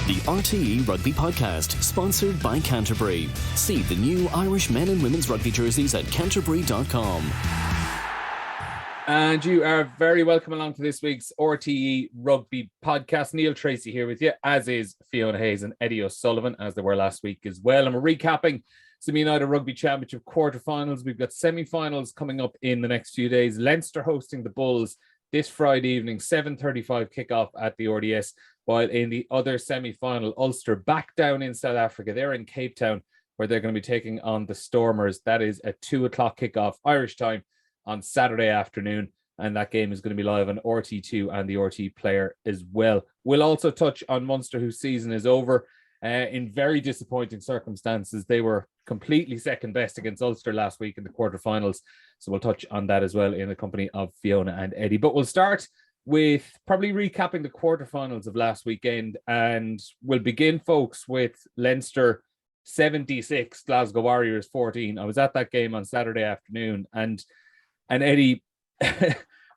The RTÉ Rugby Podcast, sponsored by Canterbury. See the new Irish men and women's rugby jerseys at canterbury.com. And you are very welcome along to this week's RTÉ Rugby Podcast. Neil Treacy here with you, as is Fiona Hayes and Eddie O'Sullivan, as they were last week as well. And we're recapping some United Rugby Championship quarterfinals. We've got semi-finals coming up in the next few days. Leinster hosting the Bulls this Friday evening, 7:35 kickoff at the RDS. While in the other semi-final, Ulster back down in South Africa. They're in Cape Town, where they're going to be taking on the Stormers. That is a 2:00 kickoff Irish time on Saturday afternoon, and that game is going to be live on RT2 and the RT Player as well. We'll also touch on Munster, whose season is over. In very disappointing circumstances, they were completely second best against Ulster last week in the quarterfinals. So we'll touch on that as well in the company of Fiona and Eddie. But we'll start with probably recapping the quarterfinals of last weekend. And we'll begin, folks, with Leinster 76, Glasgow Warriors 14. I was at that game on Saturday afternoon. And Eddie,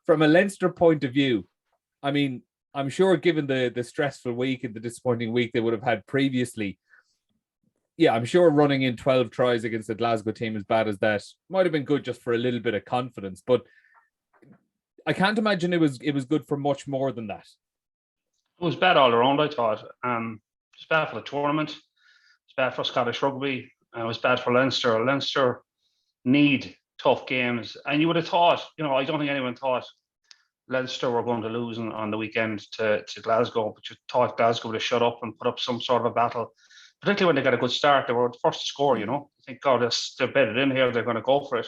from a Leinster point of view, I mean, I'm sure given the stressful week and the disappointing week they would have had previously, yeah, I'm sure running in 12 tries against the Glasgow team as bad as that might have been good just for a little bit of confidence. But I can't imagine it was good for much more than that. It was bad all around, I thought. It was bad for the tournament. It was bad for Scottish rugby. It was bad for Leinster. Leinster need tough games. And you would have thought, I don't think anyone thought Leinster were going to lose on the weekend to Glasgow, but you thought Glasgow would have shut up and put up some sort of a battle, particularly when they got a good start. They were the first to score, I think, God, they're bedded in here, they're going to go for it.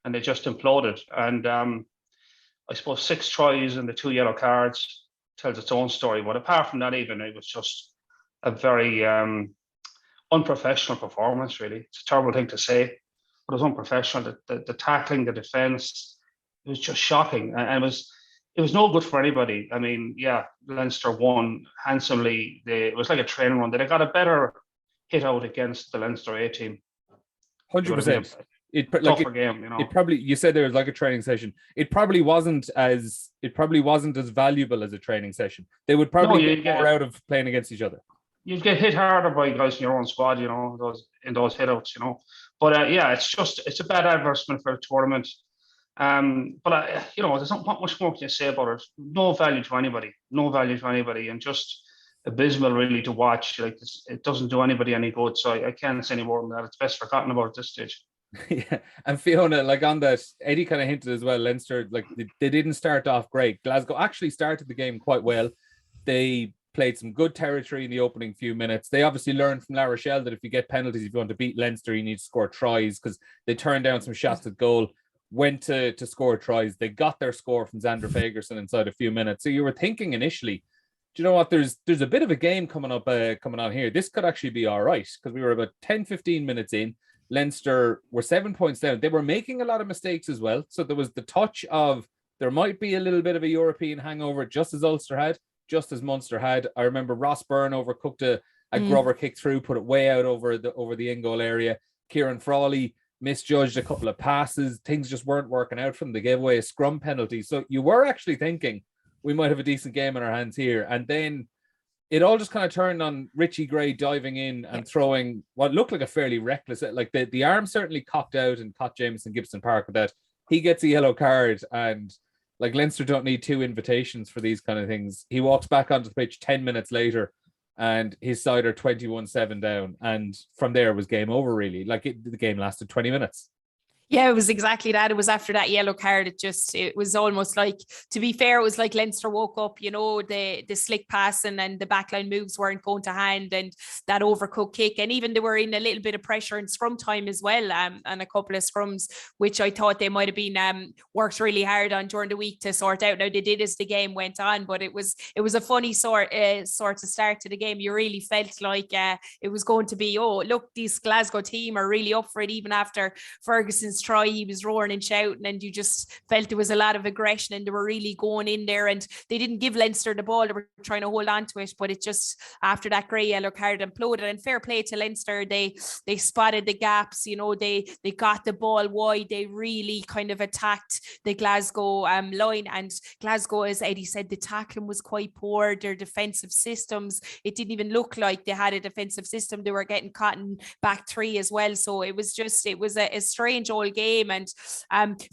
And they just imploded. And I suppose 6 tries and the 2 yellow cards tells its own story. But apart from that, even, it was just a very unprofessional performance, really. It's a terrible thing to say, but it was unprofessional. The tackling, the defence, it was just shocking. And it was no good for anybody. I mean, yeah, Leinster won handsomely. It was like a training run. They got a better hit out against the Leinster A team. 100%. Tougher game, It probably, you said there was like a training session. It probably wasn't as valuable as a training session. They would probably get more out of playing against each other. You'd get hit harder by guys in your own squad, in those hit-outs, But yeah, it's a bad advertisement for a tournament. But there's not much more to say about it. No value to anybody, and just abysmal really to watch. Like, it doesn't do anybody any good. So I can't say any more than that. It's best forgotten about at this stage. Yeah, and Fiona, like on that, Eddie kind of hinted as well. Leinster, like they didn't start off great. Glasgow actually started the game quite well. They played some good territory in the opening few minutes. They obviously learned from La Rochelle that if you get penalties, if you want to beat Leinster, you need to score tries, because they turned down some shots at goal. Went to score tries. They got their score from Xander Fagerson inside a few minutes. So you were thinking initially, do you know what? There's a bit of a game coming on here. This could actually be all right, because we were about 10-15 minutes in. Leinster were 7 points down. They were making a lot of mistakes as well. So there was the touch of there might be a little bit of a European hangover, just as Ulster had, just as Munster had. I remember Ross Byrne overcooked a grubber kick through, put it way out over the in-goal area. Kieran Frawley misjudged a couple of passes. Things just weren't working out for them. They gave away a scrum penalty. So you were actually thinking we might have a decent game in our hands here. And then it all just kind of turned on Richie Gray diving in and throwing what looked like a fairly reckless, like the arm certainly cocked out and caught Jameson Gibson Park with that. He gets a yellow card, and like Leinster don't need 2 invitations for these kind of things. He walks back onto the pitch 10 minutes later, and his side are 21-7 down. And from there it was game over, really. Like the game lasted 20 minutes. Yeah, it was exactly that. It was after that yellow card. It was almost like, to be fair, it was like Leinster woke up, the slick passing and the backline moves weren't going to hand, and that overcooked kick. And even they were in a little bit of pressure in scrum time as well, and a couple of scrums, which I thought they might have been worked really hard on during the week to sort out. Now they did as the game went on, but it was a funny sort of start to the game. You really felt like it was going to be, oh, look, this Glasgow team are really up for it, even after Ferguson's try, he was roaring and shouting, and you just felt there was a lot of aggression, and they were really going in there, and they didn't give Leinster the ball. They were trying to hold on to it, but it just, after that grey yellow card, imploded. And fair play to Leinster, they spotted the gaps, you know, they got the ball wide, they really kind of attacked the Glasgow line. And Glasgow, as Eddie said, the tackling was quite poor. Their defensive systems, it didn't even look like they had a defensive system. They were getting caught in back three as well. So it was a strange old game. And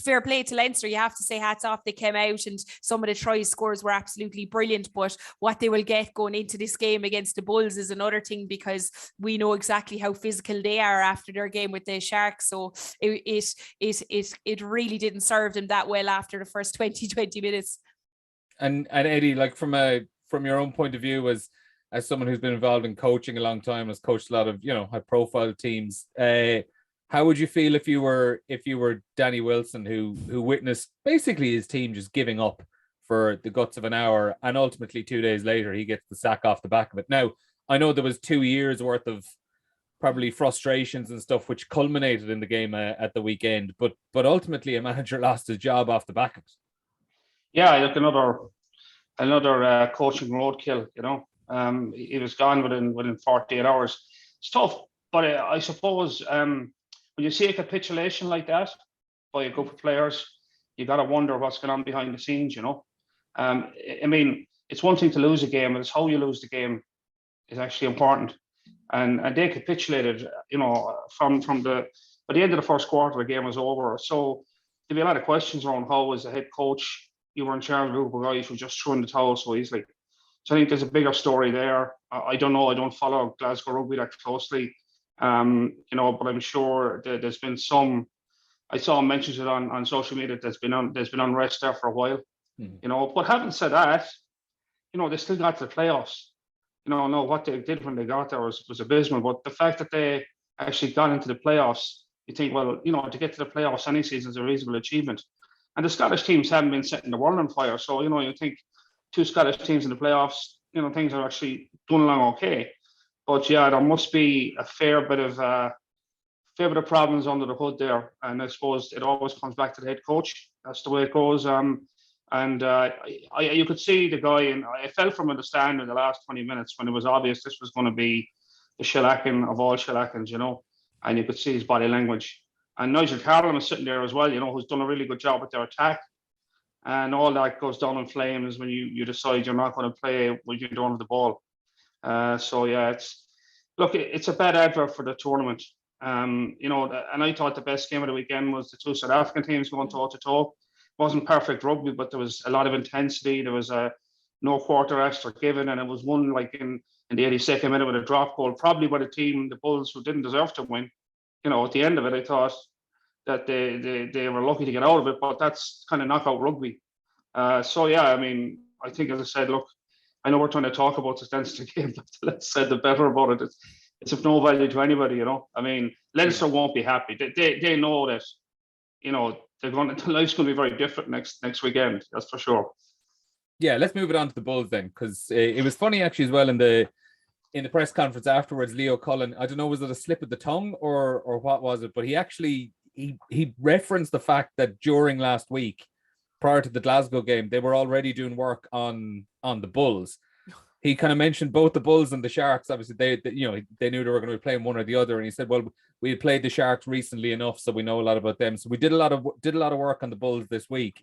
fair play to Leinster, you have to say hats off. They came out, and some of the try scores were absolutely brilliant, but what they will get going into this game against the Bulls is another thing, because we know exactly how physical they are after their game with the Sharks. So it really didn't serve them that well after the first 20 minutes. And Eddie, like from your own point of view, as someone who's been involved in coaching a long time, has coached a lot of, you know, high profile teams, how would you feel if you were Danny Wilson, who witnessed basically his team just giving up for the guts of an hour, and ultimately 2 days later he gets the sack off the back of it? Now, I know there was 2 years worth of probably frustrations and stuff which culminated in the game at the weekend, but ultimately a manager lost his job off the back of it. Yeah, look, another coaching roadkill, you know. He was gone within 48 hours. It's tough, but I suppose when you see a capitulation like that by a group of players, you got to wonder what's going on behind the scenes, you know. I mean, it's one thing to lose a game, but it's how you lose the game is actually important. And they capitulated, you know, by the end of the first quarter, the game was over. So there'd be a lot of questions around how, as a head coach, you were in charge of a group of guys who just threw in the towel so easily. So I think there's a bigger story there. I don't know. I don't follow Glasgow Rugby that closely, you know, but I'm sure there's been some. I saw mentions it on social media. There's been unrest there for a while, you know. But having said that, you know, they still got to the playoffs. You know, no, what they did when they got there was abysmal. But the fact that they actually got into the playoffs, you think, well, you know, to get to the playoffs any season is a reasonable achievement. And the Scottish teams haven't been setting the world on fire. So, you know, you think 2 Scottish teams in the playoffs, you know, things are actually going along okay. But yeah, there must be a fair bit of problems under the hood there. And I suppose it always comes back to the head coach. That's the way it goes. You could see the guy, and I felt from the stand in the last 20 minutes when it was obvious this was going to be the shellacking of all shellackings, you know, and you could see his body language. And Nigel Carlin was sitting there as well, you know, who's done a really good job with their attack. And all that goes down in flames when you decide you're not going to play when you don't have the ball. So yeah, it's a bad advert for the tournament. You know, and I thought the best game of the weekend was the 2 South African teams going toe to toe. Wasn't perfect rugby, but there was a lot of intensity. There was no quarter extra given, and it was won like in the 82nd minute with a drop goal, probably by the team, the Bulls, who didn't deserve to win. You know, at the end of it, I thought that they were lucky to get out of it, but that's kind of knockout rugby. So yeah, I mean, I think, as I said, look, I know we're trying to talk about this Leinster game, but the less said, the better about it. It's of no value to anybody, you know. I mean, Leinster won't be happy. They know that, you know, life's going to be very different next weekend. That's for sure. Yeah, let's move it on to the Bulls then, because it was funny actually as well in the press conference afterwards. Leo Cullen, I don't know, was it a slip of the tongue or what was it? But he actually he referenced the fact that during last week, prior to the Glasgow game, they were already doing work on the Bulls. He kind of mentioned both the Bulls and the Sharks. Obviously, they knew they were going to be playing one or the other, and he said, "Well, we had played the Sharks recently enough, so we know a lot about them. So we did a lot of work on the Bulls this week,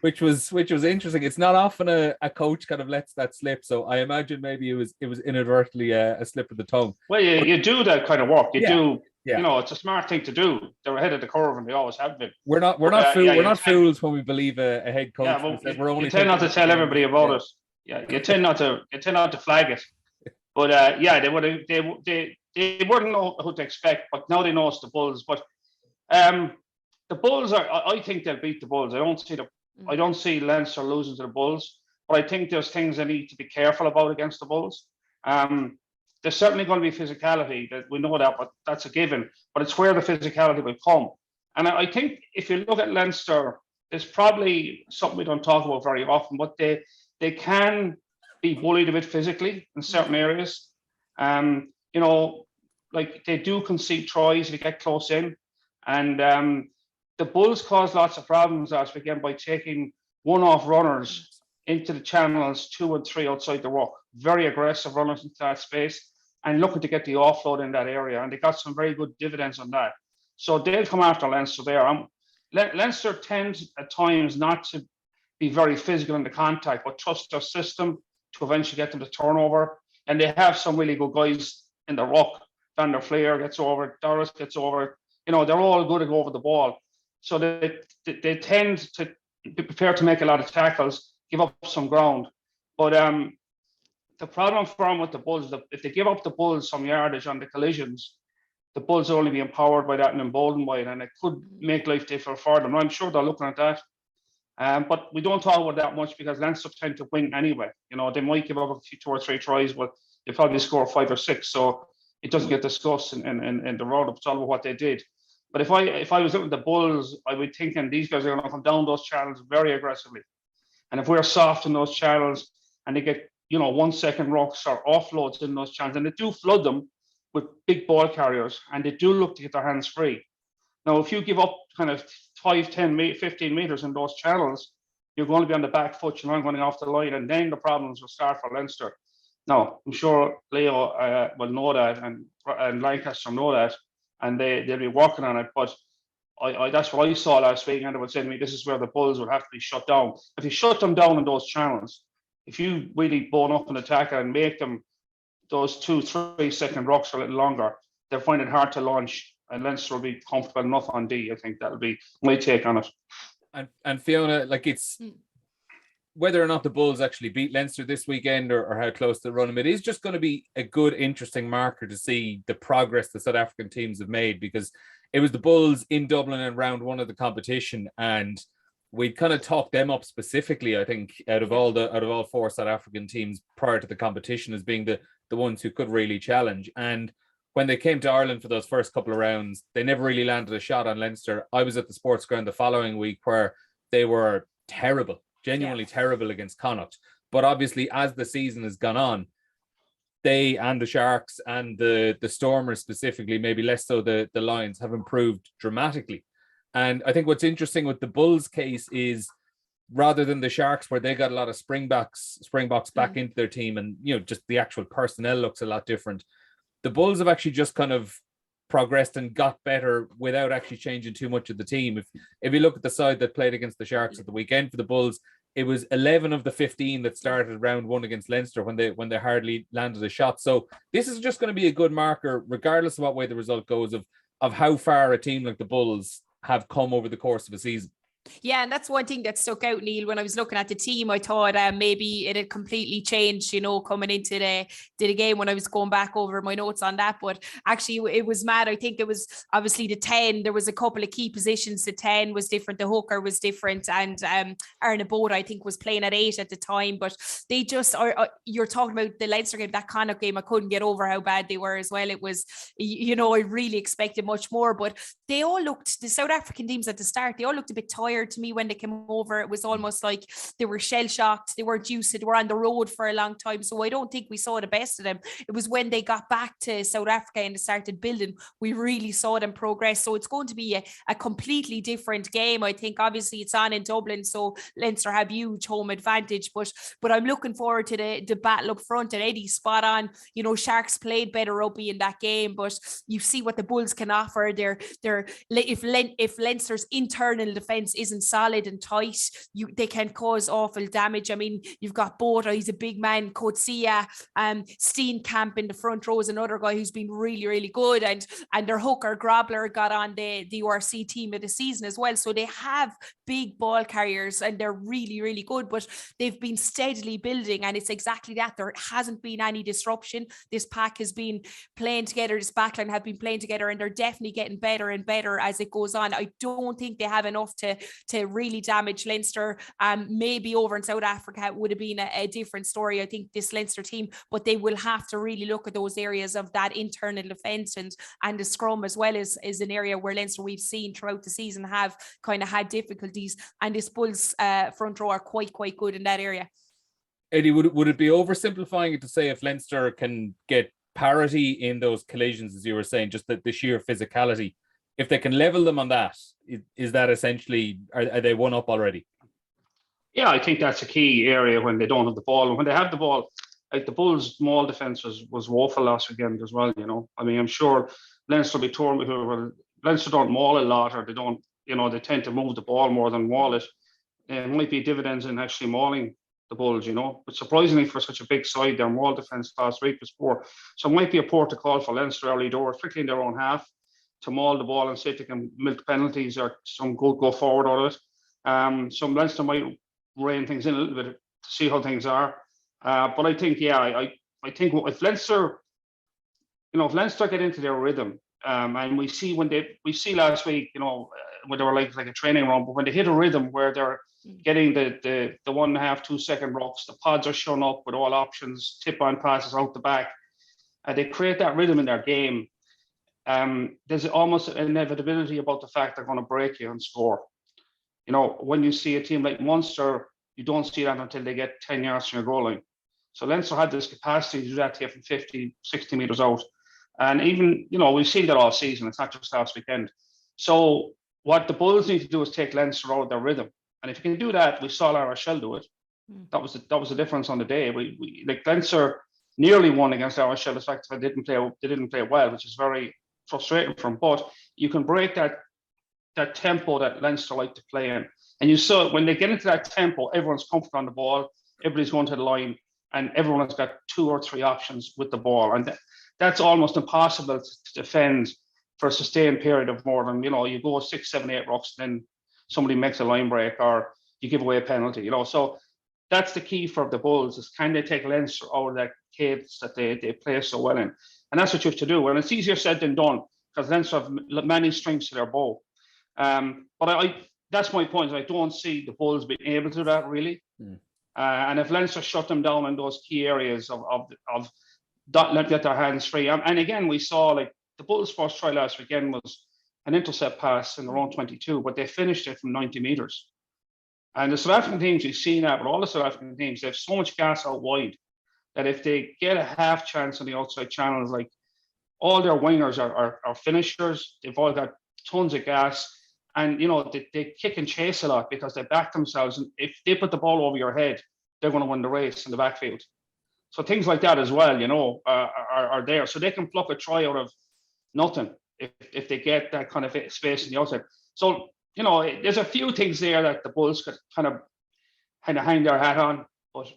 which was interesting. It's not often a coach kind of lets that slip. So I imagine maybe it was inadvertently a slip of the tongue. Well, you do that kind of work. You do. Yeah. You know, it's a smart thing to do. They're ahead of the curve, and they always have been. We're not fools when we believe a head coach. Yeah, well, you tend not to tell everybody about it. Yeah, you tend not to flag it. But they wouldn't know who to expect. But now they know it's the Bulls. But the Bulls I think they'll beat the Bulls. I don't see Leinster losing to the Bulls. But I think there's things they need to be careful about against the Bulls. There's certainly going to be physicality, that we know that, but that's a given. But it's where the physicality will come. And I think if you look at Leinster, there's probably something we don't talk about very often, but they can be bullied a bit physically in certain areas. You know, like they do concede tries if you get close in. And the Bulls caused lots of problems last weekend by taking one-off runners into the channels 2 and 3 outside the ruck. Very aggressive runners into that space and looking to get the offload in that area. And they got some very good dividends on that. So they'll come after Leinster there. Leinster tends at times not to be very physical in the contact, but trust their system to eventually get them to turnover. And they have some really good guys in the ruck. Van der Fleer gets over it, Doris gets over it. You know, they're all good to go over the ball. So they tend to be prepared to make a lot of tackles, give up some ground. But the problem for them with the Bulls, if they give up the Bulls some yardage on the collisions, the Bulls will only be empowered by that and emboldened by it, and it could make life difficult for them. I'm sure they're looking at that. But we don't talk about that much because Leinster tend to win anyway. You know, they might give up a few 2 or 3 tries, but they probably score 5 or 6. So it doesn't get discussed in the road-up. It's all about what they did. But if I was looking at the Bulls, I would think these guys are going to come down those channels very aggressively. And if we're soft in those channels and they get, 1 second rucks or offloads in those channels, and they do flood them with big ball carriers, and they do look to get their hands free. Now, if you give up kind of 5, 10, 15 meters in those channels, you're going to be on the back foot, you're not going off the line, and then the problems will start for Leinster. Now, I'm sure Leo will know that, and Lancaster know that, and they'll be working on it. But I that's what I saw last week, and they would say to me, this is where the Bulls would have to be shut down. If you shut them down in those channels, if you really bone up an attacker and make them those 2-3 second rocks for a little longer, they'll find it hard to launch, and Leinster will be comfortable enough on D. I think that'll be my take on it. And Fiona, like, it's whether or not the Bulls actually beat Leinster this weekend or how close they run them, it is just going to be a good, interesting marker to see the progress the South African teams have made, because it was the Bulls in Dublin in round 1 of the competition, and we kind of talked them up specifically, I think, out of all 4 South African teams prior to the competition as being the ones who could really challenge. And when they came to Ireland for those first couple of rounds, they never really landed a shot on Leinster. I was at the sports ground the following week where they were terrible, genuinely terrible against Connacht. But obviously, as the season has gone on, they and the Sharks and the Stormers specifically, maybe less so the Lions, have improved dramatically. And I think what's interesting with the Bulls case is, rather than the Sharks, where they got a lot of Springboks back into their team, and just the actual personnel looks a lot different, the Bulls have actually just kind of progressed and got better without actually changing too much of the team. If you look at the side that played against the Sharks at the weekend for the Bulls, it was 11 of the 15 that started round 1 against Leinster when they hardly landed a shot. So this is just going to be a good marker, regardless of what way the result goes, of how far a team like the Bulls have come over the course of a season. Yeah, and that's one thing that stuck out, Neil. When I was looking at the team, I thought maybe it had completely changed, coming into the game when I was going back over my notes on that. But actually, it was mad. I think it was obviously the 10. There was a couple of key positions. The 10 was different. The hooker was different. And Arna Boda, I think, was playing at 8 at the time. But they just are, you're talking about the Leinster game, that Connacht game. I couldn't get over how bad they were as well. It was, I really expected much more. But they all looked, the South African teams at the start, they all looked a bit tired to me when they came over. It was almost like they were shell shocked. They weren't used to it. They were on the road for a long time. So I don't think we saw the best of them. It was when they got back to South Africa and they started building, we really saw them progress. So it's going to be a completely different game. I think obviously it's on in Dublin, so Leinster have huge home advantage, but I'm looking forward to the battle up front. And Eddie's spot on. Sharks played better rugby in that game, but you see what the Bulls can offer. If Leinster's internal defence isn't solid and tight, they can cause awful damage. I mean, you've got Boda, he's a big man, Coetzee, Steenkamp in the front row is another guy who's been really, really good, and their hooker Grobler got on the URC team of the season as well. So they have big ball carriers and they're really, really good, but they've been steadily building, and it's exactly that. There hasn't been any disruption. This pack has been playing together, this backline have been playing together, and they're definitely getting better and better as it goes on. I don't think they have enough to really damage Leinster. Maybe over in South Africa it would have been a different story, I think, this Leinster team, but they will have to really look at those areas of that internal defence, and the scrum as well is an area where Leinster, we've seen throughout the season, have kind of had difficulties, and this Bulls front row are quite good in that area. Eddie, would it be oversimplifying it to say if Leinster can get parity in those collisions, as you were saying, just the sheer physicality, if they can level them on that, is that essentially, are they one up already? Yeah, I think that's a key area when they don't have the ball. And when they have the ball, like the Bulls' maul defence was woeful last weekend as well, you know. I mean, I'm sure Leinster will be torn with well, Leinster don't maul a lot, or they don't, you know, they tend to move the ball more than maul it. It might be dividends in actually mauling the Bulls, you know. But surprisingly, for such a big side, their maul defence last week was poor. So it might be a port to call for Leinster early doors, particularly in their own half, to maul the ball and see if they can milk penalties or some go forward out of it. Some Leinster might rein things in a little bit to see how things are. But I think, yeah, I think if Leinster, you know, if Leinster get into their rhythm, and we see last week, you know, when they were like a training run, but when they hit a rhythm where they're getting the 1.5, 2 second rocks, the pods are shown up with all options, tip on passes out the back, they create that rhythm in their game. There's almost an inevitability about the fact they're going to break you and score. You know, when you see a team like Munster, you don't see that until they get 10 yards from your goal line. So Leinster had this capacity to do that here from 50, 60 metres out. And even, you know, we've seen that all season. It's not just last weekend. So what the Bulls need to do is take Leinster out of their rhythm. And if you can do that, we saw La Rochelle do it. That was the difference on the day. We like Leinster nearly won against La Rochelle. The fact that they didn't play well, which is very frustrating for them. But you can break that tempo that Leinster like to play in. And you saw when they get into that tempo, everyone's comfortable on the ball, everybody's going to the line, and everyone has got 2 or 3 options with the ball. And that's almost impossible to defend for a sustained period of more than, you know, you go 6, 7, 8 rocks, then somebody makes a line break or you give away a penalty, you know. So that's the key for the Bulls, is can they take Leinster out of that cadence that they play so well in. And that's what you have to do. And it's easier said than done, because Leinster have many strings to their bow. But that's my point. I don't see the Bulls being able to do that, really. And if Leinster shut them down in those key areas of not get their hands free. And again, we saw like the Bulls' first try last weekend was an intercept pass in their own 22, but they finished it from 90 metres. And the South African teams, you've seen that, but all the South African teams, they have so much gas out wide that if they get a half chance on the outside channels, like all their wingers are finishers, they've all got tons of gas. And, you know, they kick and chase a lot because they back themselves. And if they put the ball over your head, they're going to win the race in the backfield. So things like that as well, you know, are there. So they can pluck a try out of nothing if they get that kind of space in the outside. So, you know, there's a few things there that the Bulls could kind of hang their hat on. But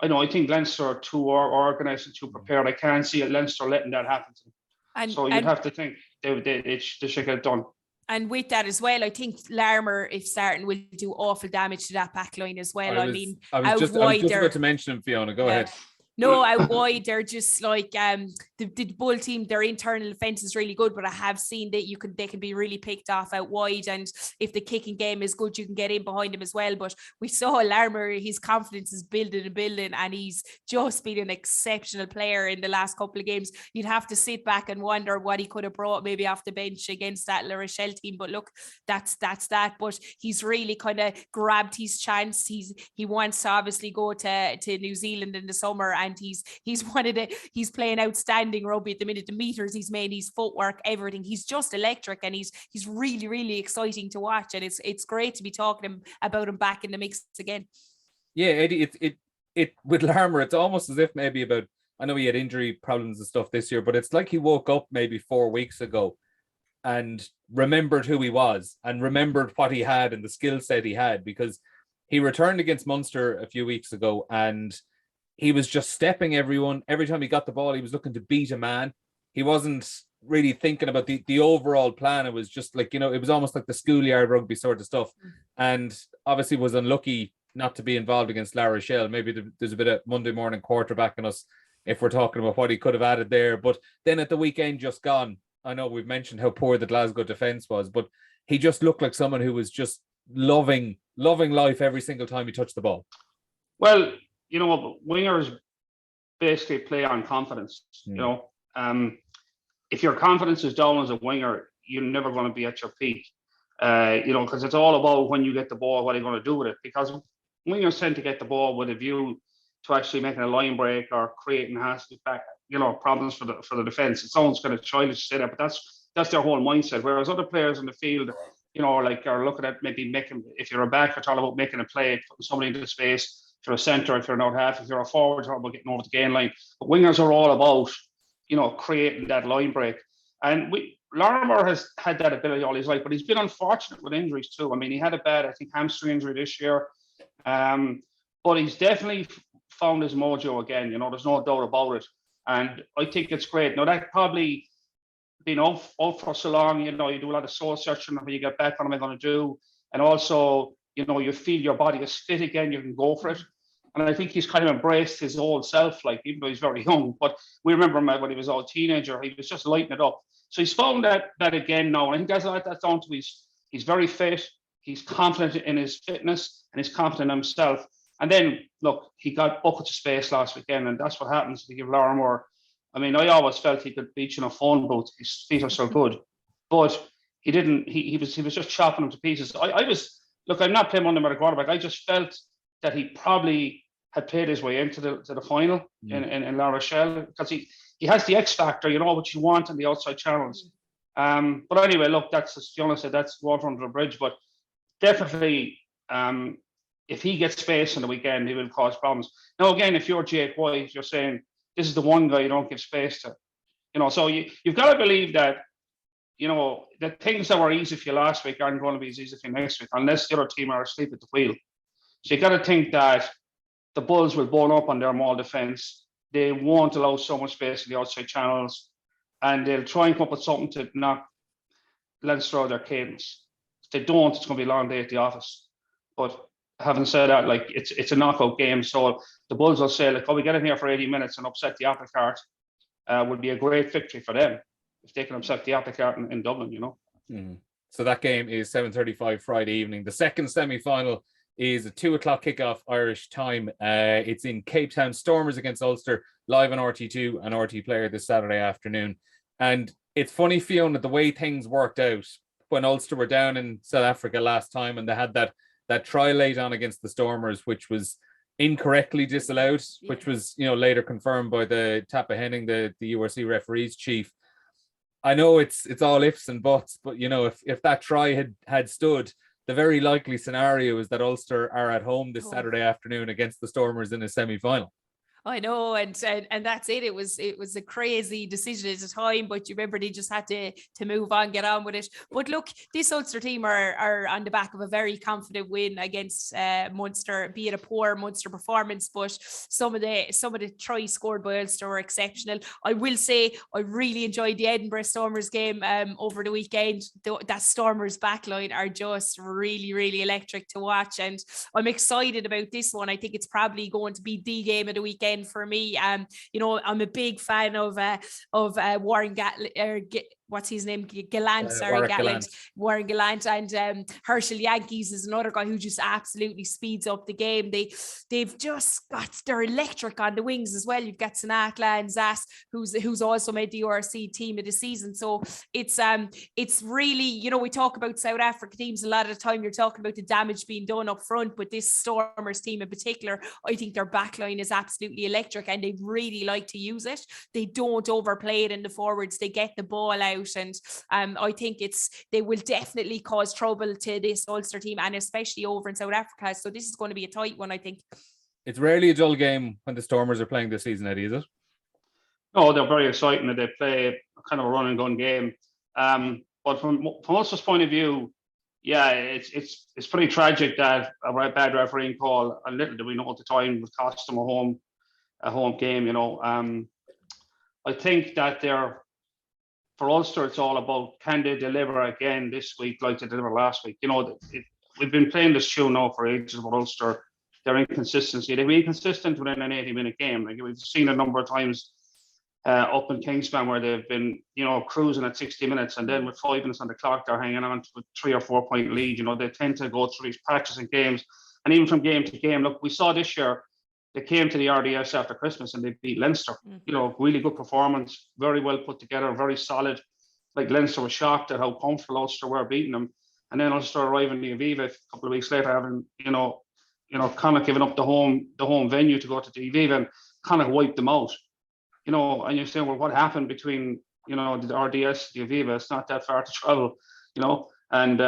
I think Leinster are too organised and too prepared. I can't see Leinster letting that happen to them. So you'd have to think they should get it done. And with that as well, I think Larmour, if starting, will do awful damage to that back line as well. I was just about to mention him, Fiona. Go ahead. No, out wide, they're just like the Bull team, their internal defence is really good, but I have seen that they can be really picked off out wide, and if the kicking game is good, you can get in behind him as well. But we saw Larmour, his confidence is building, and he's just been an exceptional player in the last couple of games. You'd have to sit back and wonder what he could have brought maybe off the bench against that La Rochelle team. But look, that's that. But he's really kind of grabbed his chance. He wants to obviously go to New Zealand in the summer, and he's playing outstanding rugby at the minute. The meters he's made, his footwork, everything. He's just electric, and he's really, really exciting to watch. And it's great to be talking about him back in the mix again. Yeah, Eddie, it with Larmour, it's almost as if maybe I know he had injury problems and stuff this year, but it's like he woke up maybe 4 weeks ago and remembered who he was and remembered what he had and the skill set he had, because he returned against Munster a few weeks ago and he was just stepping everyone. Every time he got the ball, he was looking to beat a man. He wasn't really thinking about the overall plan. It was just like, you know, it was almost like the schoolyard rugby sort of stuff. And obviously was unlucky not to be involved against La Rochelle. Maybe there's a bit of Monday morning quarterbacking us if we're talking about what he could have added there. But then at the weekend just gone, I know we've mentioned how poor the Glasgow defence was, but he just looked like someone who was just loving life every single time he touched the ball. Well, you know, wingers basically play on confidence. You know, if your confidence is down as a winger, you're never going to be at your peak. You know, because it's all about when you get the ball, what are you going to do with it? Because wingers tend to get the ball with a view to actually making a line break or creating back, you know, problems for the defense. It sounds kind of childish to say that, but that's their whole mindset. Whereas other players in the field, like are looking at maybe making, if you're a back, it's all about making a play, putting somebody into space. If you're a centre, if you're an out half, if you're a forward, it's all about getting over the gain line. But wingers are all about, creating that line break. And Larmour has had that ability all his life, but he's been unfortunate with injuries too. I mean, he had a bad, I think, hamstring injury this year. But he's definitely found his mojo again, there's no doubt about it. And I think it's great. Now, that probably been out for so long, you do a lot of soul searching when you get back, what am I going to do? And also, you feel your body is fit again, you can go for it. And I think he's kind of embraced his old self, like, even though he's very young. But we remember him when he was a teenager, he was just lighting it up. So he's found that again now. And I think that's down to he's very fit, he's confident in his fitness, and he's confident in himself. And then, look, he got buckets of space last weekend, and that's what happens to give Larmour. I mean, I always felt he could beat you in a phone booth. His feet are so good. But he didn't, he was just chopping them to pieces. I'm not playing under the quarterback. I just felt that he probably had played his way into the final in La Rochelle, because he has the X factor, what you want in the outside channels. But anyway, look, that's, as Fiona said, that's water under the bridge. But definitely, if he gets space on the weekend, he will cause problems. Now, again, if you're Jake White, you're saying this is the one guy you don't give space to. So you've got to believe that, the things that were easy for you last week aren't going to be as easy for you next week, unless the other team are asleep at the wheel. So you got to think that the Bulls will bone up on their maul defence. They won't allow so much space in the outside channels, and they'll try and come up with something to knock Leinster out of their cadence. If they don't, it's going to be a long day at the office. But having said that, like, it's a knockout game, so the Bulls will say, like, we get in here for 80 minutes and upset the apple cart. Would be a great victory for them if they can upset the apple cart in Dublin, So that game is 7:35 Friday evening. The second semi-final is a 2:00 kickoff Irish time. It's in Cape Town. Stormers against Ulster, live on RT2 and RT Player this Saturday afternoon. And it's funny, Fiona, the way things worked out when Ulster were down in South Africa last time, and they had that try late on against the Stormers, which was incorrectly disallowed, which was later confirmed by the Tappa Henning, the URC referees chief. I know it's all ifs and buts, but if that try had stood, the very likely scenario is that Ulster are at home this Saturday afternoon against the Stormers in a semi-final. I know, and that's it. It was a crazy decision at the time, but you remember they just had to move on, get on with it. But look, this Ulster team are on the back of a very confident win against Munster, be it a poor Munster performance, but some of the tries scored by Ulster were exceptional. I will say I really enjoyed the Edinburgh Stormers game over the weekend. That Stormers backline are just really, really electric to watch, and I'm excited about this one. I think it's probably going to be the game of the weekend for me. I'm a big fan of Warren what's his name? Warren Gallant, and Herschel Yankees is another guy who just absolutely speeds up the game. They've just they're electric on the wings as well. You've got Sinatla and Zas, who's also made the URC team of the season. So it's really, we talk about South Africa teams a lot of the time. You're talking about the damage being done up front, but this Stormers team in particular, I think their backline is absolutely electric, and they really like to use it. They don't overplay it in the forwards. They get the ball out. And I think they will definitely cause trouble to this Ulster team, and especially over in South Africa. So this is going to be a tight one, I think. It's rarely a dull game when the Stormers are playing this season, Eddie, is it? No, they're very exciting. They play kind of a run and gun game. But from Ulster's point of view, yeah, it's pretty tragic that a bad refereeing call, a little do we know at the time, would cost them a home game. I think that for Ulster, it's all about, can they deliver again this week like they delivered last week? We've been playing this tune now for ages with Ulster. Their inconsistency. They've been consistent within an 80-minute game. Like, we've seen a number of times up in Kingspan where they've been, cruising at 60 minutes, and then with 5 minutes on the clock, they're hanging on to a 3 or 4 point lead. They tend to go through these patches in games, and even from game to game. Look, we saw this year, they came to the RDS after Christmas and they beat Leinster. Really good performance, very well put together, very solid. Like, Leinster was shocked at how comfortable Ulster were beating them. And then Ulster arriving in the Aviva a couple of weeks later, having, kind of given up the home venue to go to the Aviva, and kind of wiped them out. And you're saying, well, what happened between you know, the RDS, the Aviva, it's not that far to travel, you know, and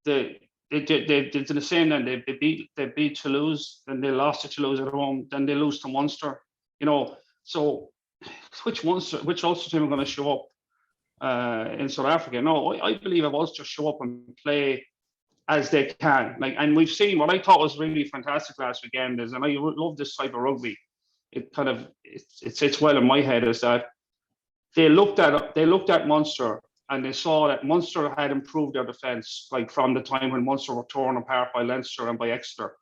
they did the same. Then they beat Toulouse, then they lost to Toulouse at home, then they lose to Munster, you know. So which Ulster team are going to show up in South Africa? No, I believe if Ulster show up and play as they can, like, and we've seen what I thought was really fantastic last weekend is, and I love this type of rugby. It kind of it sits well in my head, is that they looked at Munster and they saw that Munster had improved their defence, like from the time when Munster were torn apart by Leinster and by Exeter,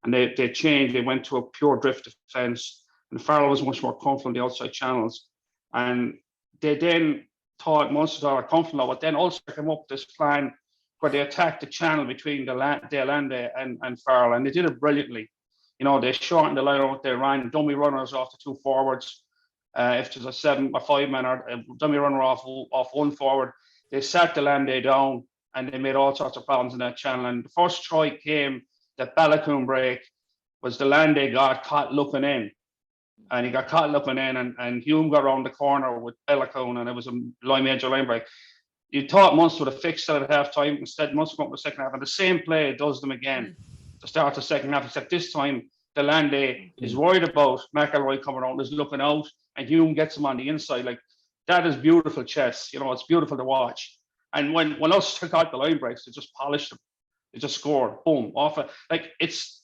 and they changed. They went to a pure drift defence, and Farrell was much more comfortable in the outside channels, and they then thought Munster were comfortable, but then Ulster came up with this plan where they attacked the channel between De Allende and Farrell, and they did it brilliantly. You know, they shortened the line out, they ran dummy runners off the two forwards. If there's a 5-man or a dummy runner off one forward, they sat De Allende down and they made all sorts of problems in that channel. And the first try came, the Balakoon break, was De Allende got caught looking in. And he got caught looking in, and Hume got around the corner with Balakoon, and it was a major line break. You thought Munster would have fixed it at half time. Instead, Munster come up in the second half, and the same play does them again to start the second half, except this time De Allende is worried about McElroy coming around, is looking out, and Hume gets him on the inside. Like, that is beautiful chess. You know, it's beautiful to watch. And when Ulster got the line breaks, they just polished them. They just scored, boom, off it. Like, it's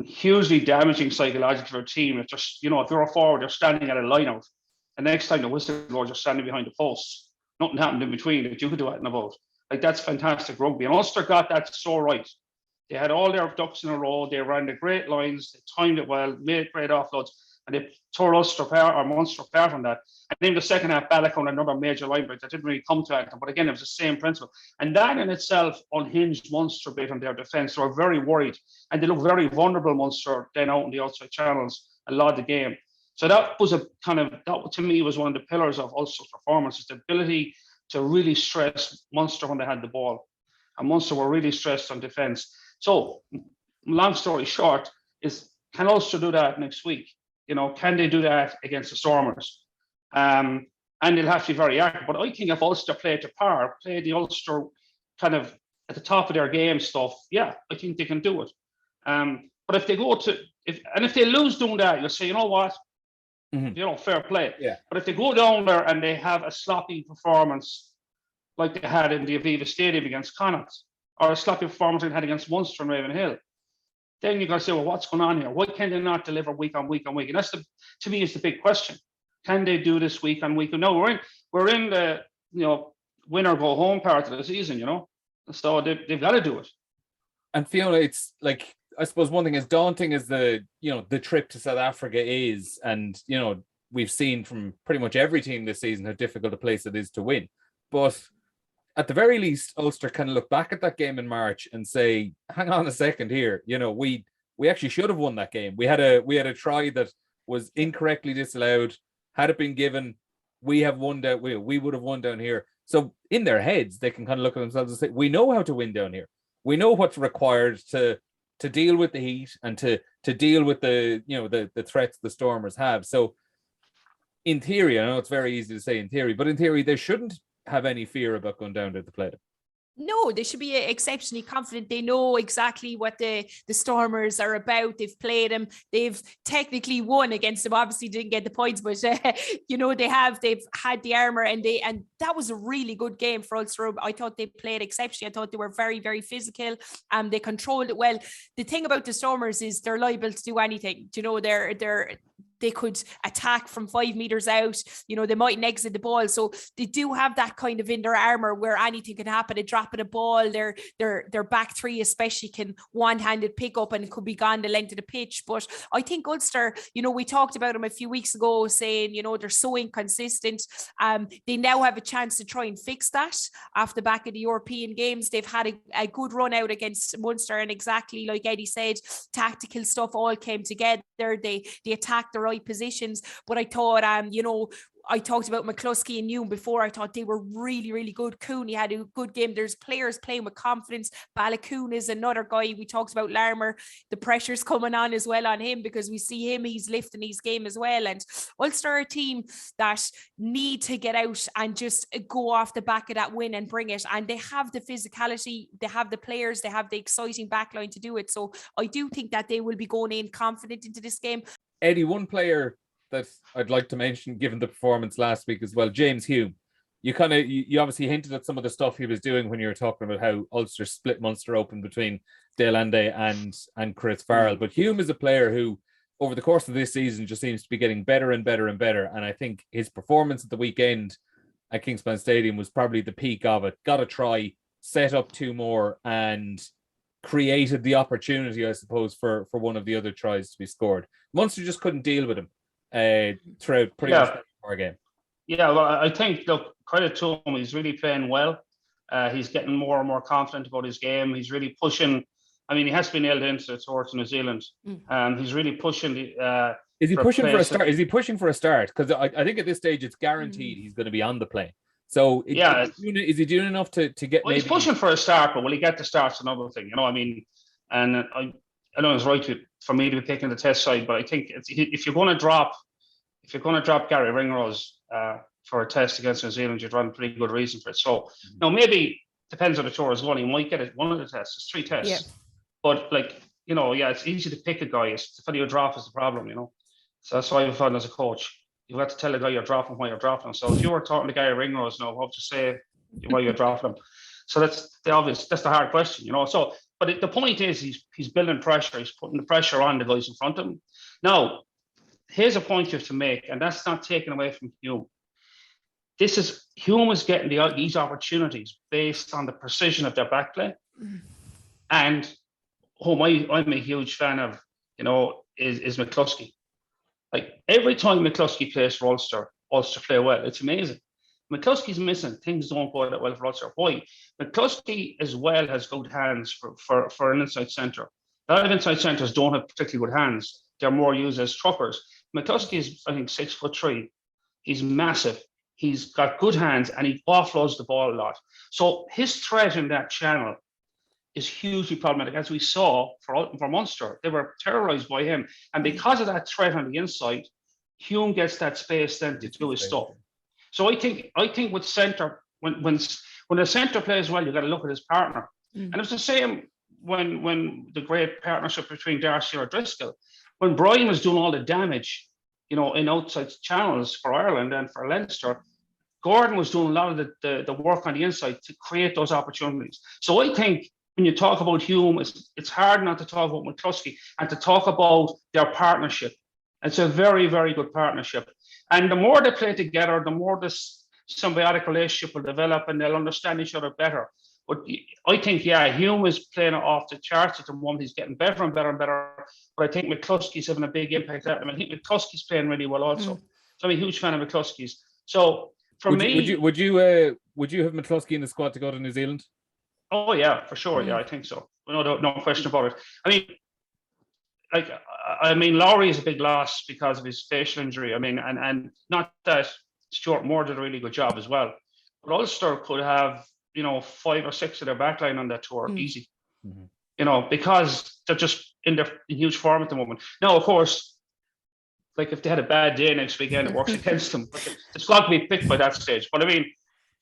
hugely damaging psychologically for a team. If just, you know, if you're a forward, you're standing at a line out, and next time the whistle blows, you're standing behind the posts. Nothing happened in between that you could do anything about. Like, that's fantastic rugby. And Ulster got that so right. They had all their ducks in a row. They ran the great lines. They timed it well, made great offloads, and they tore Ulster apart, or Munster apart on that. And then the second half, Balakoon, another major line break that didn't really come to anything. But again, it was the same principle. And that in itself unhinged Munster a bit on their defence. They were very worried. And they looked very vulnerable, Munster, then out in the outside channels a lot of the game. So that was that to me was one of the pillars of Ulster's performance, is the ability to really stress Munster when they had the ball. And Munster were really stressed on defence. So, long story short, is can Ulster do that next week? You know, can they do that against the Stormers? And they'll have to be very active. But I think if Ulster play to par, play the Ulster kind of at the top of their game stuff, yeah, I think they can do it. But if they go if they lose doing that, you'll say, you know what? You know, fair play. Yeah. But if they go down there and they have a sloppy performance like they had in the Aviva Stadium against Connacht, or a sloppy performance they had against Munster and Ravenhill, then you're going to say, well, what's going on here? Why can they not deliver week on week on week? And that's to me is the big question. Can they do this week on week? No, we're in the, you know, win or go home part of the season, you know, so they've got to do it. And Fiona, it's like, I suppose one thing as daunting as the trip to South Africa is, and, you know, we've seen from pretty much every team this season how difficult a place it is to win. But at the very least, Ulster can look back at that game in March and say, hang on a second here, you know, we actually should have won that game. We had a try that was incorrectly disallowed. Had it been given, we would have won down here. So in their heads, they can kind of look at themselves and say, we know how to win down here. We know what's required to deal with the heat and to deal with the threats the Stormers have. So in theory, I know it's very easy to say in theory, but in theory, they shouldn't have any fear about going down to the play. No, they should be exceptionally confident. They know exactly what the Stormers are about. They've played them. They've technically won against them. Obviously didn't get the points, but they've had the armour, and that was a really good game for Ulster. I thought they played exceptionally. I thought they were very, very physical. They controlled it well. The thing about the Stormers is they're liable to do anything. You know, they could attack from 5 meters out. You know, they mightn't exit the ball. So they do have that kind of in their armour where anything can happen. A drop of the ball, their back three especially can one-handed pick up and it could be gone the length of the pitch. But I think Ulster, you know, we talked about them a few weeks ago saying, you know, they're so inconsistent. They now have a chance to try and fix that off the back of the European games. They've had a good run out against Munster, and exactly like Eddie said, tactical stuff all came together. They attacked the right right positions. But I thought, I talked about McCluskey and Hume before. I thought they were really, really good. Cooney had a good game. There's players playing with confidence. Balakoon is another guy. We talked about Larmour. The pressure's coming on as well on him because we see him, he's lifting his game as well. And Ulster are a team that need to get out and just go off the back of that win and bring it. And they have the physicality, they have the players, they have the exciting backline to do it. So I do think that they will be going in confident into this game. Eddie, one player that I'd like to mention, given the performance last week as well, James Hume. You obviously hinted at some of the stuff he was doing when you were talking about how Ulster split Munster open between Dale Anday and Chris Farrell. But Hume is a player who, over the course of this season, just seems to be getting better and better and better. And I think his performance at the weekend at Kingspan Stadium was probably the peak of it. Got a try, set up 2 more, and created the opportunity, I suppose, for one of the other tries to be scored. Munster just couldn't deal with him throughout pretty much the game. Yeah, well, I think, look, credit to him. He's really playing well. He's getting more and more confident about his game. He's really pushing. I mean, he has been nailed into the tour to New Zealand. He's really pushing. Is he pushing for a start? Is he pushing for a start? Because I think at this stage it's guaranteed he's going to be on the plane. So is he doing enough to get? Well, he's pushing for a start, but will he get the start's another thing. You know, I mean, and I know it's right for me to be picking the test side, but I think if you're going to drop Gary Ringrose for a test against New Zealand, you'd run a pretty good reason for it. So now maybe depends on the tour as well. He might get it one of the tests. It's 3 tests, but it's easy to pick a guy. It's the fellow you drop is the problem, you know. So that's why I found as a coach, you have to tell the guy you're dropping why you're dropping him. So if you were talking to Gary Ringrose, now what to say why you're dropping him? So that's the obvious. That's the hard question, you know. So, but the point is, he's building pressure. He's putting the pressure on the guys in front of him. Now, here's a point you have to make, and that's not taken away from Hume. Hume is getting these opportunities based on the precision of their backplay, and whom I'm a huge fan of, you know, is McCluskey. Like every time McCluskey plays for Ulster play well. It's amazing. McCluskey's missing. Things don't go that well for Ulster. Why? McCluskey as well has good hands for an inside centre. A lot of inside centres don't have particularly good hands. They're more used as truckers. McCluskey is, I think, 6'3". He's massive. He's got good hands and he offloads the ball a lot. So his threat in that channel is hugely problematic. As we saw for Munster, they were terrorised by him. And because of that threat on the inside, Hume gets that space then to do his stuff. So I think with centre, when a centre plays well, you got to look at his partner. And it's the same when the great partnership between Darcy or Driscoll. When Brian was doing all the damage, you know, in outside channels for Ireland and for Leinster, Gordon was doing a lot of the work on the inside to create those opportunities. So I think when you talk about Hume, it's hard not to talk about McCluskey and to talk about their partnership. It's a very, very good partnership. And the more they play together, the more this symbiotic relationship will develop and they'll understand each other better. But I think, Hume is playing off the charts at the moment. He's getting better and better and better. But I think McCluskey's having a big impact on him. I think McCluskey's playing really well also. So I'm a huge fan of McCluskey's. So for me... Would you have McCluskey in the squad to go to New Zealand? Oh, yeah, for sure. Yeah, I think so. No question about it. I mean, Lowry is a big loss because of his facial injury. I mean, and not that Stuart Moore did a really good job as well. But Ulster could have, 5 or 6 of their backline on that tour, easy. Because they're just in huge form at the moment. Now, of course, like if they had a bad day next weekend, it works against them. But it's got to be picked by that stage. But I mean,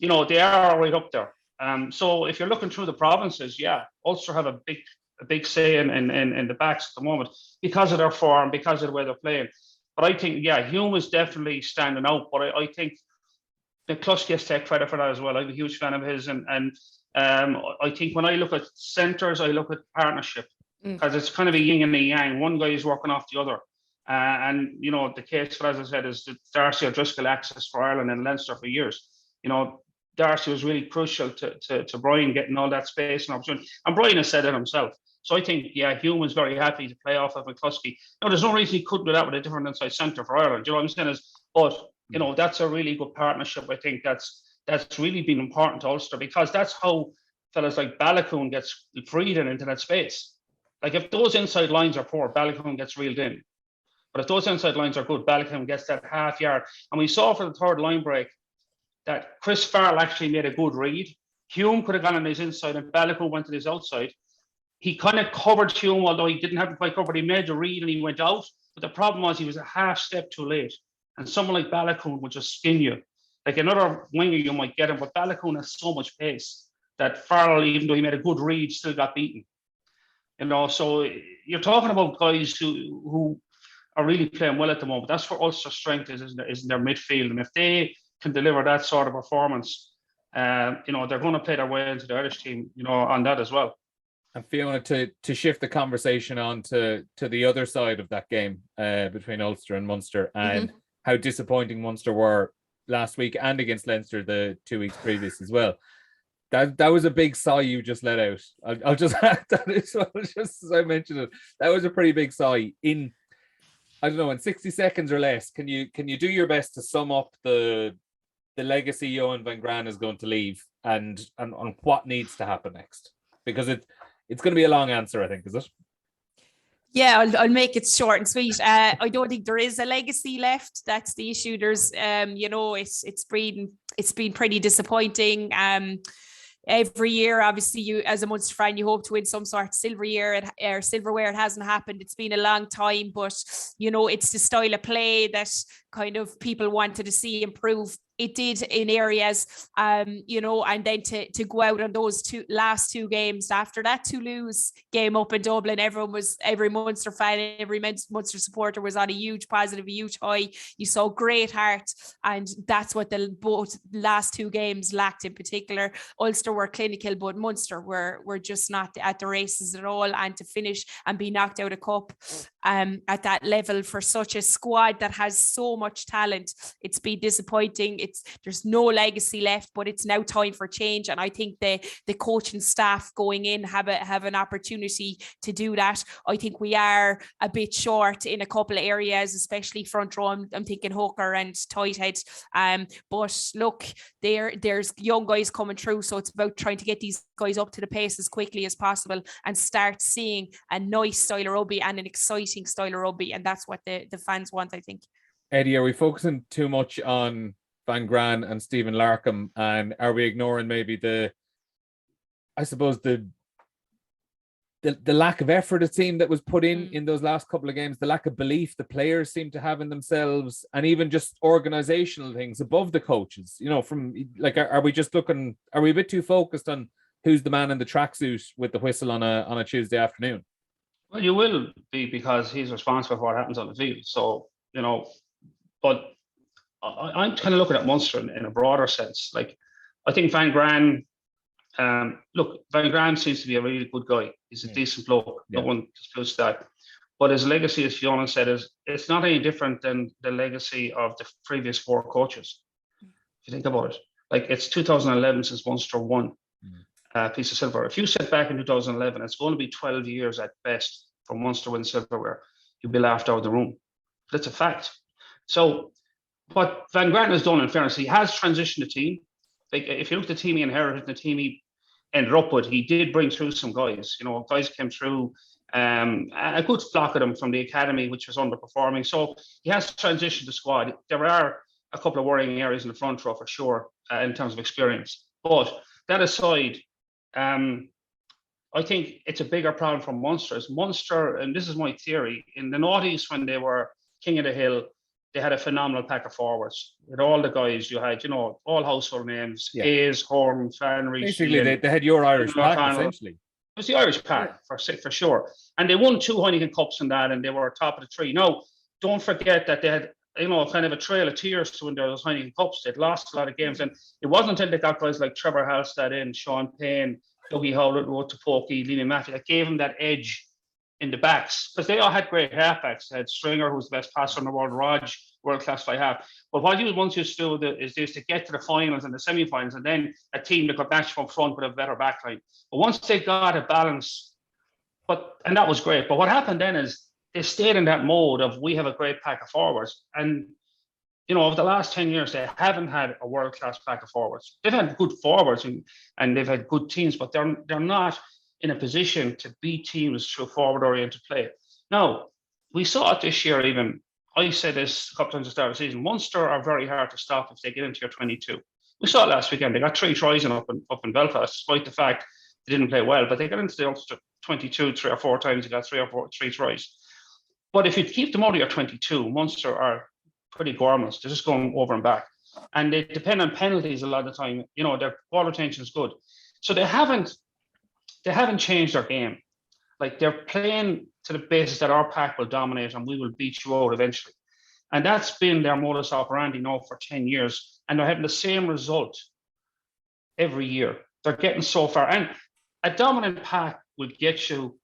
they are right up there. So if you're looking through the provinces, Ulster have a big say in the backs at the moment because of their form, because of the way they're playing. But I think, Hume is definitely standing out. But I think McCluskey has to take credit for that as well. I'm a huge fan of his. And I think when I look at centres, I look at partnership because it's kind of a yin and a yang. One guy is working off the other. And the case for, as I said, is the Darcy O'Driscoll access for Ireland and Leinster for years. Darcy was really crucial to Brian getting all that space and opportunity. And Brian has said it himself. So I think, Hume was very happy to play off of McCluskey. Now, there's no reason he couldn't do that with a different inside centre for Ireland. You know what I'm saying? But, that's a really good partnership. I think that's really been important to Ulster because that's how fellas like Balakoon gets freed into that space. Like if those inside lines are poor, Balakoon gets reeled in. But if those inside lines are good, Ballyclone gets that half yard. And we saw for the third line break that Chris Farrell actually made a good read. Hume could have gone on his inside and Ballyclone went to his outside. He kind of covered Hume, although he didn't have to quite cover. He made the read and he went out. But the problem was he was a half step too late. And someone like Ballyclone would just skin you. Like another winger, you might get him, but Ballyclone has so much pace that Farrell, even though he made a good read, still got beaten. So you're talking about guys who are really playing well at the moment. That's where Ulster's strength is in their midfield. And if they can deliver that sort of performance, they're going to play their way into the Irish team, on that as well. And Fiona, to shift the conversation on to the other side of that game between Ulster and Munster, and how disappointing Munster were last week and against Leinster the 2 weeks previous as well. That was a big sigh you just let out. I'll just add that as well, just as I mentioned it. That was a pretty big sigh. In 60 seconds or less, can you do your best to sum up the legacy Johann van Graan is going to leave and on what needs to happen next? Because it's going to be a long answer, I think, is it? Yeah, I'll make it short and sweet. I don't think there is a legacy left. That's the issue. There's, it's been pretty disappointing. Every year, obviously, you as a Munster fan, you hope to win some sort of silverware. It hasn't happened. It's been a long time, but it's the style of play that kind of people wanted to see improve. It did in areas, and then to go out on those last two games after that to lose game up in Dublin, every Munster fan, every Munster supporter was on a huge positive, a huge high. You saw great heart, and that's what the both last two games lacked in particular. Ulster were clinical, but Munster were just not at the races at all, and to finish and be knocked out of cup at that level for such a squad that has so much talent, it's been disappointing. There's no legacy left, but it's now time for change, and I think the coaching staff going in have an opportunity to do that. I think we are a bit short in a couple of areas, especially front row. I'm thinking hooker and tight head. But look, there's young guys coming through, so it's about trying to get these guys up to the pace as quickly as possible and start seeing a nice style of rugby and an exciting style of rugby, and that's what the fans want, I think. Eddie, are we focusing too much on Van Graan and Stephen Larkham, and are we ignoring maybe the lack of effort it seemed that was put in those last couple of games, the lack of belief the players seem to have in themselves, and even just organizational things above the coaches? From like, are we a bit too focused on who's the man in the tracksuit with the whistle on a Tuesday afternoon? Well, you will be, because he's responsible for what happens on the field. So, but I'm kind of looking at Munster in a broader sense. Like, I think Van Graan, Van Graan seems to be a really good guy. He's a decent bloke. No one disputes that. But his legacy, as Fiona said, it's not any different than the legacy of the previous four coaches. If you think about it, like, it's 2011 since Munster won a piece of silver. If you sit back in 2011, it's going to be 12 years at best for Munster win silverware. You'll be laughed out of the room. That's a fact. So, what Van Graan has done, in fairness, he has transitioned the team. Like, if you look at the team he inherited, the team he ended up with, he did bring through some guys. Guys came through, a good flock of them from the academy, which was underperforming. So he has transitioned the squad. There are a couple of worrying areas in the front row for sure, in terms of experience. But that aside, I think it's a bigger problem for Munster. Munster, and this is my theory, in the noughties when they were king of the hill, they had a phenomenal pack of forwards. With all the guys you had, all household names, Hayes, Horn, Fanry. Basically, they had your Irish pack, essentially. It was the Irish pack, for sure. And they won 2 Heineken Cups in that, and they were top of the tree. Now, don't forget that they had, kind of a trail of tears to win those Heineken Cups. They'd lost a lot of games. And it wasn't until they got guys like Trevor Halstead in, Sean Payne, Dougie Howlett, Road to Pokey, Liam Matthew, that gave them that edge in the backs, because they all had great halfbacks. They had Stringer, who's the best passer in the world, Raj, world-class fly half. But what you want to do is to get to the finals and the semi-finals, and then a team that got matched from front with a better backline. But once they got a balance, and that was great. But what happened then is they stayed in that mode of, we have a great pack of forwards. And, over the last 10 years, they haven't had a world-class pack of forwards. They've had good forwards and they've had good teams, but they're not in a position to beat teams through forward-oriented play. Now, we saw it this year even. I said this a couple times at the start of the season. Munster are very hard to stop if they get into your 22. We saw it last weekend. They got 3 tries up in Belfast, despite the fact they didn't play well. But they got into the Ulster 22 3 or 4 times. They got 3 tries. But if you keep them out of your 22, Munster are pretty gormless. They're just going over and back. And they depend on penalties a lot of the time. You know, their ball retention is good. So they haven't changed their game. Like, they're playing to the basis that our pack will dominate and we will beat you out eventually. And that's been their modus operandi now for 10 years. And they're having the same result every year. They're getting so far. And a dominant pack will get you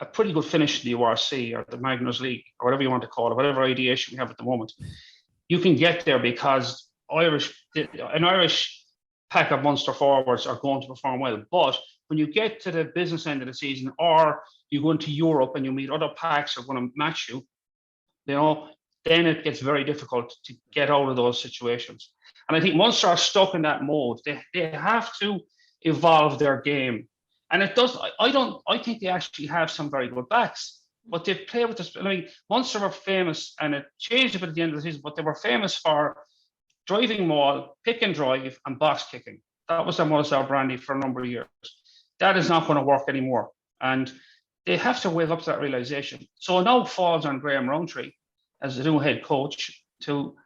a pretty good finish in the URC or the Magners League or whatever you want to call it, whatever ideation we have at the moment. You can get there because an Irish pack of Munster forwards are going to perform well. But when you get to the business end of the season, or you go into Europe and you meet other packs that are going to match you, you know, then it gets very difficult to get out of those situations. And I think Munster are stuck in that mode. They have to evolve their game. And it does. I think they actually have some very good backs, but they play with this. I mean, Munster were famous, and it changed a bit at the end of the season, but they were famous for driving maul, pick and drive, and box kicking. That was their modus operandi for a number of years. That is not going to work anymore. And they have to wake up to that realization. So it now falls on Graham Rowntree as the new head coach to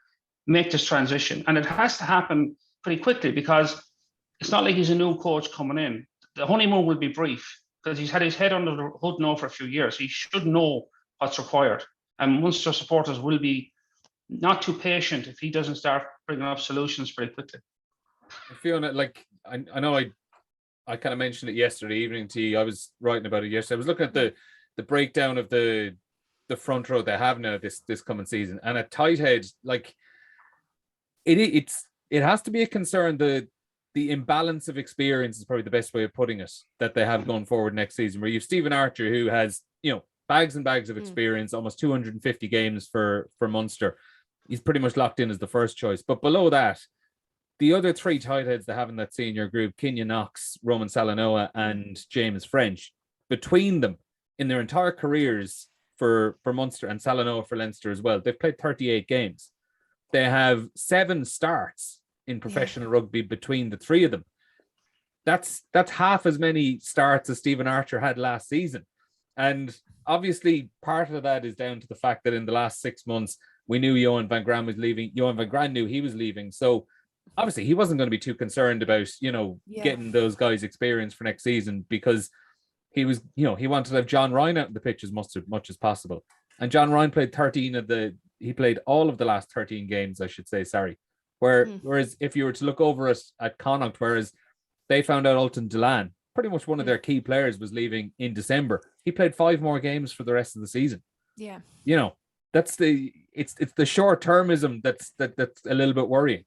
make this transition. And it has to happen pretty quickly because it's not like he's a new coach coming in. The honeymoon will be brief because he's had his head under the hood now for a few years. He should know what's required. And Munster supporters will be not too patient if he doesn't start bringing up solutions pretty quickly. Fiona, like, I know I kind of mentioned it yesterday evening to you. I was writing about it yesterday. I was looking at the breakdown of the front row they have now this coming season, and at tight head, like, it has to be a concern. The imbalance of experience is probably the best way of putting it that they have going forward next season, where you have Stephen Archer, who has, you know, bags and bags of experience, almost 250 games for Munster. He's pretty much locked in as the first choice. But below that, the other 3 tight heads they have in that senior group, Kenyon Knox, Roman Salanoa, and James French, between them in their entire careers for Munster and Salanoa for Leinster as well, they've played 38 games. They have 7 starts in professional rugby between the 3 of them. That's half as many starts as Stephen Archer had last season. And obviously part of that is down to the fact that in the last 6 months, we knew Johann van Graan was leaving. Johann van Graan knew he was leaving. So obviously he wasn't going to be too concerned about, you know, getting those guys experience for next season, because he was, you know, he wanted to have John Ryan out in the pitch as much as possible. And John Ryan played he played all of the last 13 games, I should say, whereas if you were to look over at Connacht, whereas they found out Ultan Dillane, pretty much one of their key players, was leaving in December. He played 5 more games for the rest of the season. Yeah. You know, it's the short-termism that's a little bit worrying.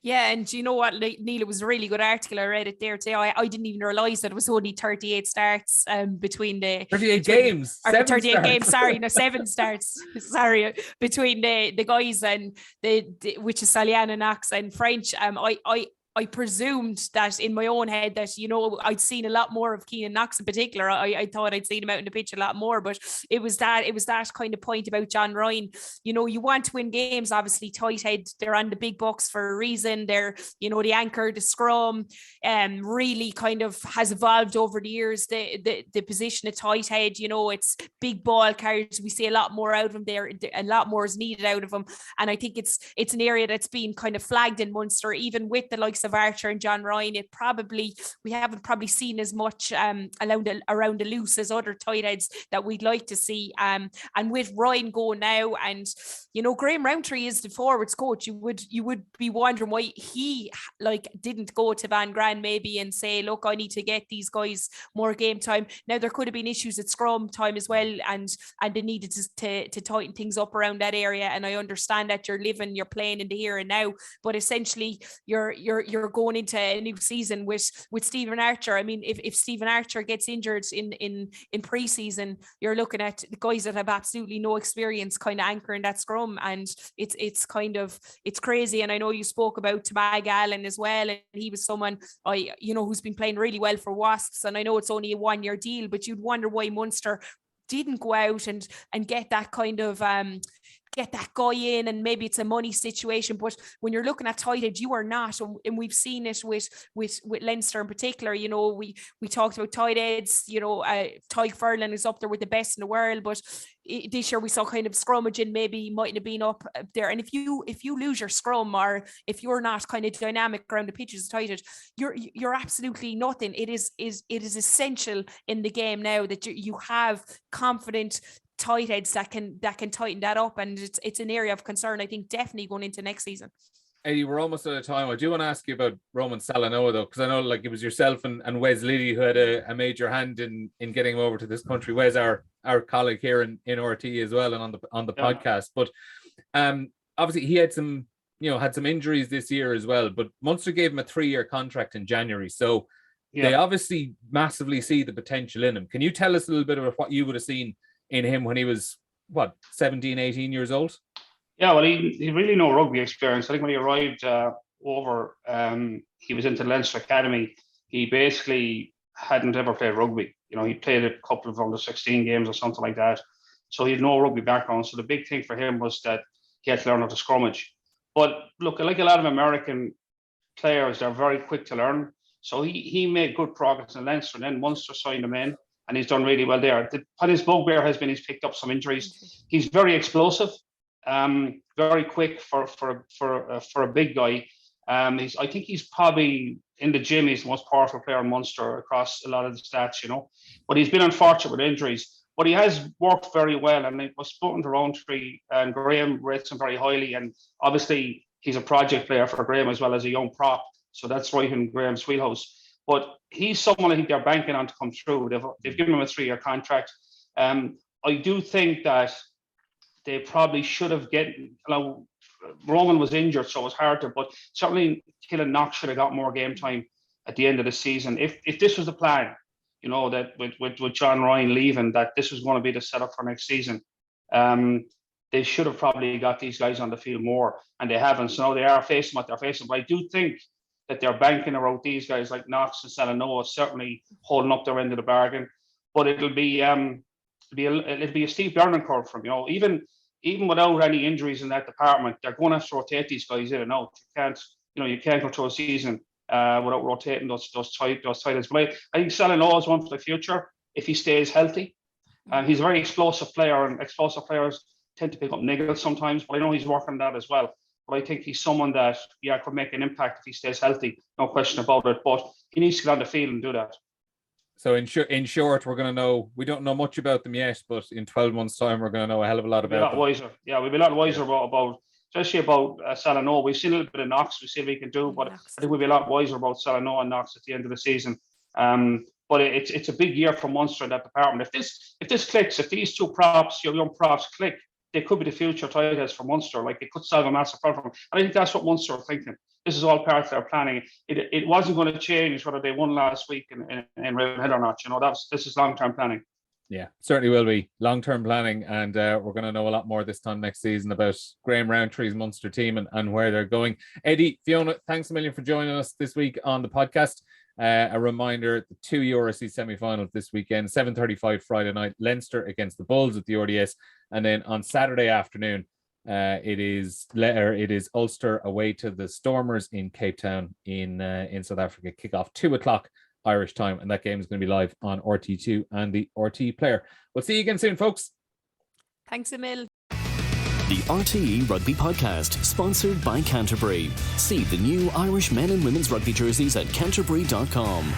Yeah, and you know what, Neil, it was a really good article. I read it there today. I didn't even realise that it was only 38 starts between the 38 games. 38 starts. Games. Sorry, no, 7 starts. Sorry, between the guys and which is Saliana, Knox, and French. I presumed that in my own head that, you know, I'd seen a lot more of Kenyon Knox in particular. I thought I'd seen him out in the pitch a lot more, but it was that kind of point about John Ryan. You know, you want to win games, obviously tight head, they're on the big bucks for a reason. They're, you know, the anchor, the scrum, really kind of has evolved over the years. The position of tight head, you know, it's big ball carriers. We see a lot more out of them there. A lot more is needed out of them. And I think it's an area that's been kind of flagged in Munster, even with the likes of Archer and John Ryan. We haven't probably seen as much around the loose as other tight heads that we'd like to see. And with Ryan going now, and you know, Graham Rowntree is the forwards coach, you would be wondering why he didn't go to Van Graan maybe and say, look, I need to get these guys more game time. Now there could have been issues at scrum time as well, and they needed to tighten things up around that area. And I understand that you're playing in the here and now, but essentially you're going into a new season with Stephen Archer. I mean, if Stephen Archer gets injured in pre-season, you're looking at the guys that have absolutely no experience kind of anchoring that scrum, and it's crazy. And I know you spoke about Tabag Allen as well, and he was someone who's been playing really well for Wasps, and I know it's only a 1-year deal, but you'd wonder why Munster didn't go out and get that kind of get that guy in, and maybe it's a money situation, but when you're looking at tight heads, you are not, and we've seen it with Leinster in particular. You know, we talked about tight heads. You know, Tyke Furlan is up there with the best in the world, but this year we saw kind of scrummaging maybe mightn't have been up there. And if you lose your scrum, or if you're not kind of dynamic around the pitches tight head, you're absolutely nothing. It is essential in the game now that you have confident tight heads that can tighten that up, and it's an area of concern, I think, definitely going into next season. Eddie, we're almost out of time. I do want to ask you about Roman Salanoa, though, because I know like it was yourself and Wes Liddy who had a major hand in getting him over to this country. Wes, our colleague here in RTÉ as well, and on the podcast. But obviously he had some injuries this year as well, but Munster gave him a 3-year contract in January, so they obviously massively see the potential in him. Can you tell us a little bit about what you would have seen in him when he was 17, 18 years old? Yeah, well, he really no rugby experience. I think when he arrived over, he was into the Leinster Academy. He basically hadn't ever played rugby. You know, he played a couple of under 16 games or something like that. So he had no rugby background. So the big thing for him was that he had to learn how to scrummage. But look, like a lot of American players, they're very quick to learn. So he made good progress in Leinster, and then Munster signed him in, and he's done really well there. His bugbear has been he's picked up some injuries. He's very explosive, very quick for a big guy. I think he's probably in the gym. He's the most powerful player in Munster across a lot of the stats, you know. But he's been unfortunate with injuries. But he has worked very well, and it was spoken to Rowntree, and Graham rates him very highly. And obviously, he's a project player for Graham as well as a young prop. So that's right in Graham's wheelhouse. But he's someone I think they're banking on to come through. They've given him a 3-year contract. I do think that they probably should have Roman was injured, so it was hard to, but certainly Killen Knox should have got more game time at the end of the season. If this was the plan, you know, that with John Ryan leaving, that this was going to be the setup for next season, they should have probably got these guys on the field more, and they haven't. So now they are facing what they're facing. But I do think that they're banking around these guys like Knox and Salanoa, certainly holding up their end of the bargain. But it'll be a steep learning curve from, you know, even without any injuries in that department, they're going to have to rotate these guys in and out. You can't go through a season without rotating those tight ends. But I think Salanoa is one for the future if he stays healthy. He's a very explosive player, and explosive players tend to pick up niggles sometimes, but I know he's working on that as well. But I think he's someone that could make an impact if he stays healthy, no question about it. But he needs to get on the field and do that. So in short, we're going to know, we don't know much about them yet, but in 12 months' time, we're going to know a hell of a lot about them. Wiser. Yeah, we'll be a lot wiser about especially about Salanoa. We've seen a little bit of Knox. We see what he can do, but I think we'll be a lot wiser about Salanoa and Knox at the end of the season. But it's a big year for Munster in that department. If this clicks, if these two props, your young props click, they could be the future tight heads for Munster. Like, it could solve a massive problem. And I think that's what Munster are thinking. This is all part of their planning. It wasn't going to change whether they won last week in Ravenhead or not. You know, this is long-term planning. Yeah, certainly will be long-term planning, and we're going to know a lot more this time next season about Graham Rowntree's Munster team and where they're going. Eddie, Fiona, thanks a million for joining us this week on the podcast. A reminder, the 2 URC semi-finals this weekend, 7:35 Friday night, Leinster against the Bulls at the RDS, and then on Saturday afternoon, it is Ulster away to the Stormers in Cape Town in South Africa. Kickoff 2:00 Irish time, and that game is going to be live on RT2 and the RTÉ Player. We'll see you again soon, folks. Thanks, Emil. The RTÉ Rugby Podcast, sponsored by Canterbury. See the new Irish men and women's rugby jerseys at canterbury.com.